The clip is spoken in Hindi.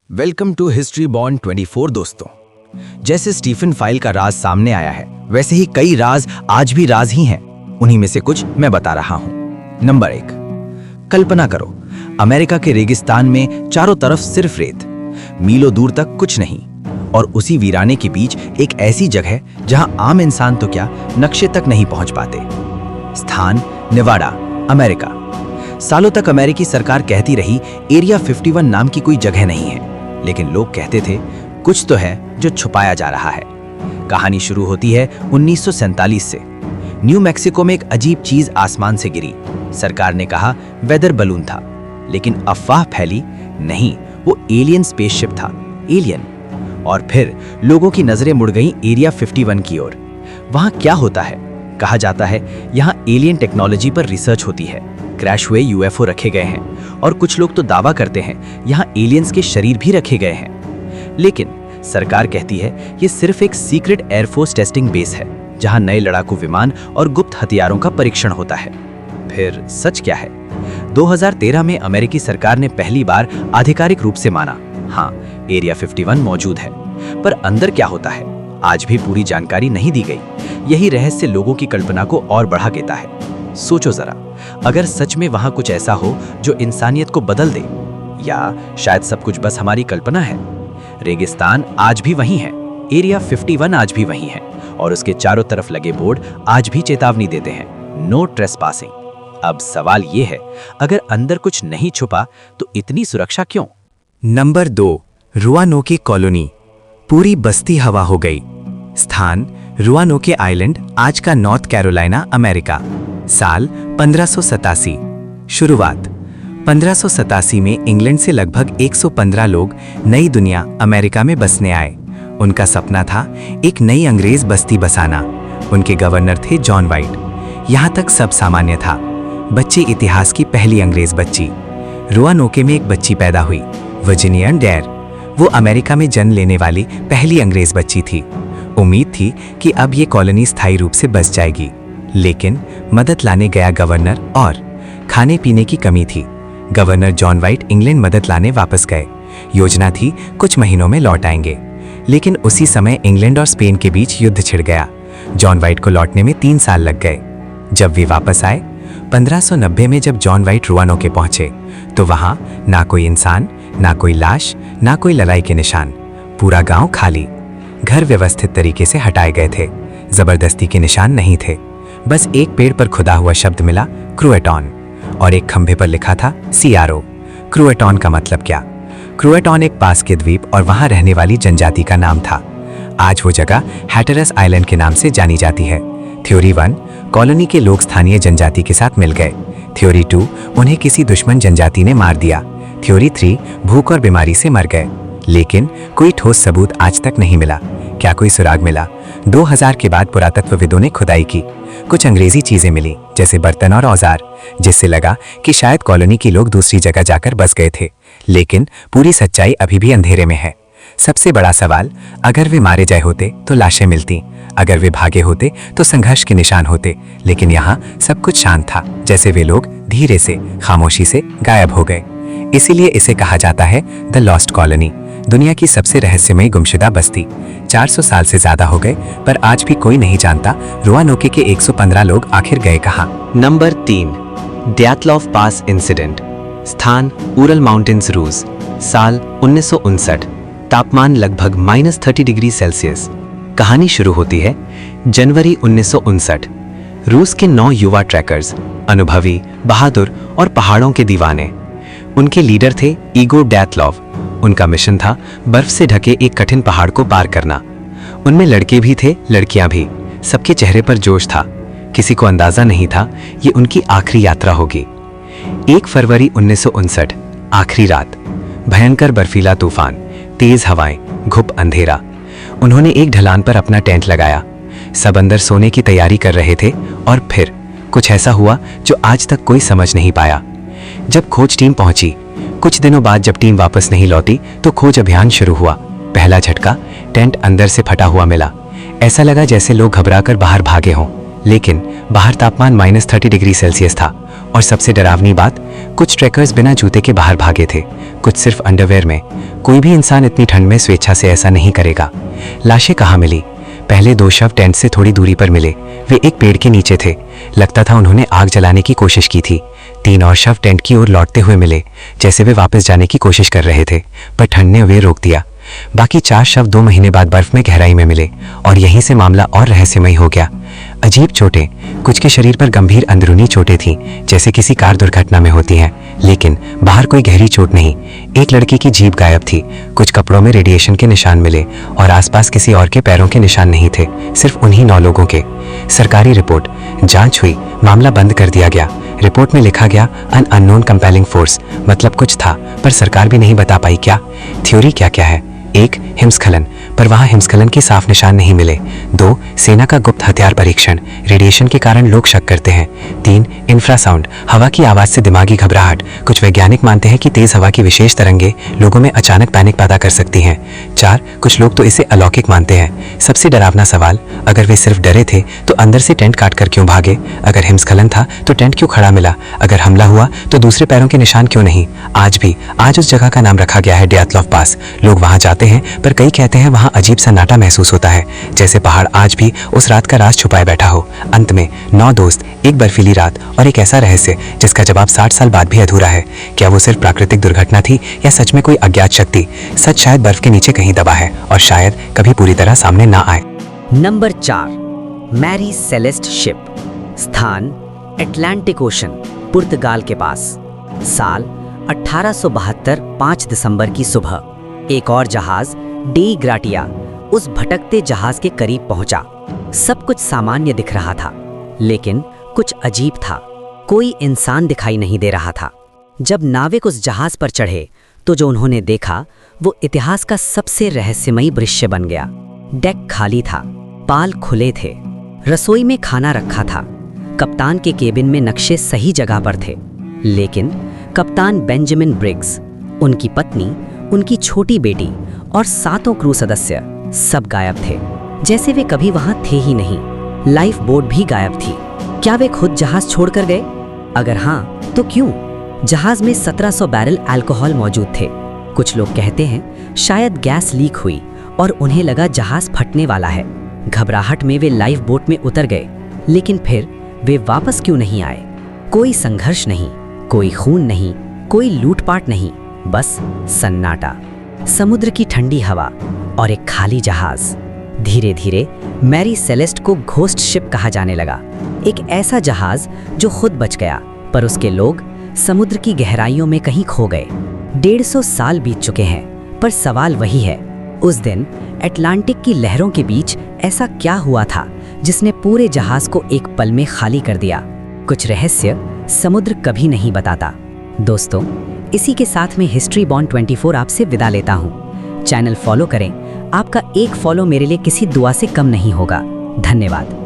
वेलकम टू हिस्ट्री बॉन्ड 24 दोस्तों। जैसे स्टीफन फाइल का राज सामने आया है, वैसे ही कई राज आज भी राज ही हैं। उन्हीं में से कुछ मैं बता रहा हूं। नंबर 1, कल्पना करो, अमेरिका के रेगिस्तान में चारों तरफ सिर्फ रेत, मीलों दूर तक कुछ नहीं, और उसी वीराने के बीच एक ऐसी जगह जहां आम इंसान तो क्या नक्शे तक नहीं पहुंच पाते। स्थान नेवाडा, अमेरिका। सालों तक अमेरिकी सरकार कहती रही एरिया 51 नाम की कोई जगह नहीं है, लेकिन लोग कहते थे कुछ तो है जो छुपाया जा रहा है। कहानी शुरू होती है 1947 से। न्यू मैक्सिको में एक अजीब चीज आसमान से गिरी। सरकार ने कहा वेदर बलून था, लेकिन अफवाह फैली नहीं, वो एलियन स्पेसशिप था। एलियन। और फिर लोगों की नजरें मुड़ गईं एरिया 51 की ओर। वहां क्या होता है? कहा जाता है यहां एलियन टेक्नोलॉजी पर रिसर्च होती है, क्रैश हुए यूएफओ रखे गए हैं, और कुछ लोग तो दावा करते हैं यहां एलियंस के शरीर भी रखे गए हैं। लेकिन सरकार कहती है ये सिर्फ एक सीक्रेट एयरफोर्स टेस्टिंग बेस है, जहां नए लड़ाकू विमान और गुप्त हथियारों का परीक्षण होता है। फिर सच क्या है? 2013 में अमेरिकी सरकार ने पहली बार आधिकारिक रूप से माना, हाँ, एरिया 51 मौजूद है। पर अंदर क्या होता है, आज भी पूरी जानकारी नहीं दी गई। यही रहस्य लोगों की कल्पना को और बढ़ा देता है। सोचो जरा, अगर सच में वहां कुछ ऐसा हो जो इंसानियत को बदल दे, या शायद सब कुछ बस हमारी कल्पना है। रेगिस्तान आज भी वही है, एरिया 51 आज भी वही है, और उसके चारों तरफ लगे बोर्ड आज भी चेतावनी देते हैं, नो ट्रेसपासिंग। अब सवाल ये है, अगर अंदर कुछ नहीं छुपा तो इतनी सुरक्षा क्यों? Number 2, Roanoke colony. पूरी बस्ती हवा हो गई। स्थान रुआनोके आइलैंड, आज का नॉर्थ कैरोलिना, अमेरिका। साल 1587। शुरुआत 1587 में इंग्लैंड से लगभग 115 लोग नई दुनिया अमेरिका में बसने आए। उनका सपना था एक नई अंग्रेज बस्ती बसाना। उनके गवर्नर थे जॉन वाइट। यहाँ तक सब सामान्य था। बच्ची इतिहास की पहली अंग्रेज बच्ची। रुआनोके में एक बच्ची पैदा हुई, वर्जीनिया डेयर। वो अमेरिका में जन्म लेने वाली पहली अंग्रेज बच्ची थी। उम्मीद थी कि अब ये कॉलोनी स्थायी रूप से बस जाएगी, लेकिन मदद लाने गया गवर्नर और खाने पीने की कमी थी। गवर्नर जॉन वाइट इंग्लैंड मदद लाने वापस गए। योजना थी कुछ महीनों में लौट आएंगे, लेकिन उसी समय इंग्लैंड और स्पेन के बीच युद्ध छिड़ गया। जॉन वाइट को लौटने में 3 साल लग गए। जब वे वापस आए 1590 में, जब जॉन वाइट रुआनोके पहुंचे, तो वहां ना कोई इंसान, ना कोई लाश, ना कोई लड़ाई के निशान। पूरा गांव खाली। घर व्यवस्थित तरीके से हटाए गए थे। जबरदस्ती के निशान नहीं थे। बस एक पेड़ पर खुदा हुआ शब्द मिला, क्रूएटॉन, और एक खंभे पर लिखा था CRO। क्रूएटॉन का मतलब क्या? क्रूएटॉन एक पास के द्वीप और वहां रहने वाली जनजाति का नाम था। आज वो जगह हैटरस आइलैंड के नाम से जानी जाती है। थ्योरी 1, कॉलोनी के लोग स्थानीय जनजाति के साथ मिल गए। थ्योरी 2, उन्हें किसी दुश्मन जनजाति ने मार दिया। थ्योरी 3, भूख और बीमारी से मर गए। लेकिन कोई ठोस सबूत आज तक नहीं मिला। क्या कोई सुराग मिला? 2000 के बाद पुरातत्वविदों ने खुदाई की। कुछ अंग्रेजी चीजें मिली, जैसे बर्तन और औजार, जिससे लगा कि शायद कॉलोनी के लोग दूसरी जगह जाकर बस गए थे। लेकिन पूरी सच्चाई अभी भी अंधेरे में है। सबसे बड़ा सवाल, अगर वे मारे गए होते तो लाशें मिलती, अगर वे भागे होते तो संघर्ष के निशान होते। लेकिन यहाँ सब कुछ शांत था, जैसे वे लोग धीरे से, खामोशी से गायब हो गए। इसीलिए इसे कहा जाता है द लॉस्ट कॉलोनी, दुनिया की सबसे रहस्यमयी गुमशुदा बस्ती। 400 साल से ज्यादा हो गए, पर आज भी कोई नहीं जानता रुआनोके के 115 लोग आखिर गए कहां। नंबर 3, ड्यातलॉव पास इंसिडेंट। स्थान उरल माउंटेन्स, रूस। साल 1959। तापमान लगभग -30 डिग्री सेल्सियस। कहानी शुरू होती है जनवरी 1959। रूस के 9 युवा ट्रैकर्स, अनुभवी, बहादुर और पहाड़ों के दीवाने। उनके लीडर थे इगोर ड्यातलॉव। उनका मिशन था बर्फ से ढके एक कठिन पहाड़ को पार करना। उनमें लड़के भी थे, लड़कियां भी। सबके चेहरे पर जोश था। किसी को अंदाजा नहीं था ये उनकी आखिरी यात्रा होगी। 1 फरवरी 1959, आखिरी रात। भयंकर बर्फीला तूफान, तेज हवाएं, घुप अंधेरा। उन्होंने एक ढलान पर अपना टेंट लगाया। सब अंदर सोने की तैयारी कर रहे थे, और फिर कुछ ऐसा हुआ जो आज तक कोई समझ नहीं पाया। जब खोज टीम पहुंची, कुछ दिनों बाद जब टीम वापस नहीं लौटी, तो खोज अभियान शुरू हुआ। पहला झटका, टेंट अंदर से फटा हुआ मिला। ऐसा लगा जैसे लोग घबराकर बाहर भागे हों। लेकिन बाहर तापमान -30 डिग्री सेल्सियस था। और सबसे डरावनी बात, कुछ ट्रैकर्स बिना जूते के बाहर भागे थे, कुछ सिर्फ अंडरवेयर में। कोई भी इंसान इतनी ठंड में स्वेच्छा से ऐसा नहीं करेगा। लाशें कहाँ मिली? पहले 2 शव टेंट से थोड़ी दूरी पर मिले। वे एक पेड़ के नीचे थे। लगता था उन्होंने आग जलाने की कोशिश की थी। 3 और शव टेंट की ओर लौटते हुए मिले, जैसे वे वापस जाने की कोशिश कर रहे थे, पर ठंड ने वे रोक दिया। बाकी 4 शव 2 महीने बाद बर्फ में गहराई में मिले और यहीं से मामला और रहस्यमयी हो गया। अजीब चोटें, कुछ के शरीर पर गंभीर अंदरूनी चोटें थीं, जैसे किसी कार दुर्घटना में होती हैं, लेकिन बाहर कोई गहरी चोट नहीं। एक लड़की की जीभ गायब थी, कुछ कपड़ों में रेडिएशन के निशान मिले और आसपास किसी और के पैरों के निशान नहीं थे, सिर्फ उन्हीं 9 लोगों के। सरकारी रिपोर्ट, जांच हुई, मामला बंद कर दिया गया। रिपोर्ट में लिखा गया अन अननोन कंपेलिंग फोर्स, मतलब कुछ था पर सरकार भी नहीं बता पाई क्या। थ्योरी क्या क्या है? 1 हिमस्खलन, पर वहां हिमस्खलन के साफ निशान नहीं मिले। 2 सेना का गुप्त हथियार परीक्षण, रेडिएशन के कारण लोग शक करते हैं। 3 इंफ्रासाउंड, हवा की आवाज से दिमागी घबराहट, कुछ वैज्ञानिक मानते हैं कि तेज हवा की विशेष तरंगे लोगों में अचानक पैनिक पैदा कर सकती हैं। 4 कुछ लोग तो इसे अलौकिक मानते हैं। सबसे डरावना सवाल, अगर वे सिर्फ डरे थे तो अंदर से टेंट काटकर क्यों भागे? अगर हिमस्खलन था तो टेंट क्यों खड़ा मिला? अगर हमला हुआ तो दूसरे पैरों के निशान क्यों नहीं? आज उस जगह का नाम रखा गया है ड्यातलॉव पास। लोग वहां जाते हैं, पर कई कहते हैं वहां अजीब सन्नाटा महसूस होता है, जैसे पहाड़ आज भी उस रात का राज छुपाए बैठा हो। अंत में 9 दोस्त, एक बर्फीली रात और एक ऐसा रहस्य जिसका जवाब 60 साल बाद भी अधूरा है। क्या वो सिर्फ प्राकृतिक दुर्घटना थी या सच में कोई अज्ञात शक्ति? सच शायद बर्फ के नीचे कहीं दबा है और शायद कभी पूरी तरह सामने ना आए। Number 4, Mary Celeste ship. स्थान अटलांटिक ओशन, पुर्तगाल के पास। साल 1872, 5 दिसंबर की सुबह एक और जहाज डी ग्राटिया उस भटकते जहाज के करीब पहुंचा। सब कुछ सामान्य दिख रहा था, लेकिन कुछ अजीब था। कोई इंसान दिखाई नहीं दे रहा था। जब नाविक उस जहाज पर चढ़े तो जो उन्होंने देखा वो इतिहास का सबसे रहस्यमयी दृश्य बन गया। डेक खाली था, पाल खुले थे, रसोई में खाना रखा था, कप्तान के केबिन में नक्शे सही जगह पर थे, लेकिन कप्तान बेंजामिन ब्रिग्स, उनकी पत्नी, उनकी छोटी बेटी और 7 क्रू सदस्य सब गायब थे, जैसे वे कभी वहां थे ही नहीं। लाइफ बोट भी गायब थी। क्या वे खुद जहाज छोड़कर गए? अगर हाँ तो क्यों? जहाज में 1700 बैरल अल्कोहल मौजूद थे। कुछ लोग कहते हैं शायद गैस लीक हुई और उन्हें लगा जहाज फटने वाला है। घबराहट में वे लाइफ बोट में उतर गए, लेकिन फिर वे वापस क्यों नहीं आए? कोई संघर्ष नहीं, कोई खून नहीं, कोई लूटपाट नहीं, बस सन्नाटा, समुद्र की ठंडी हवा और एक खाली जहाज। धीरे धीरे मैरी सेलेस्ट को घोस्ट शिप कहा जाने लगा। एक ऐसा जहाज जो खुद बच गया, पर उसके लोग समुद्र की गहराइयों में कहीं खो गए। 150 साल बीत चुके हैं, पर सवाल वही है, उस दिन अटलांटिक की लहरों के बीच ऐसा क्या हुआ था जिसने पूरे जहाज को एक पल में खाली कर दिया? कुछ रहस्य समुद्र कभी नहीं बताता। दोस्तों, इसी के साथ में हिस्ट्री बॉन्ड 24 आपसे विदा लेता हूँ। चैनल फॉलो करें, आपका एक फॉलो मेरे लिए किसी दुआ से कम नहीं होगा। धन्यवाद।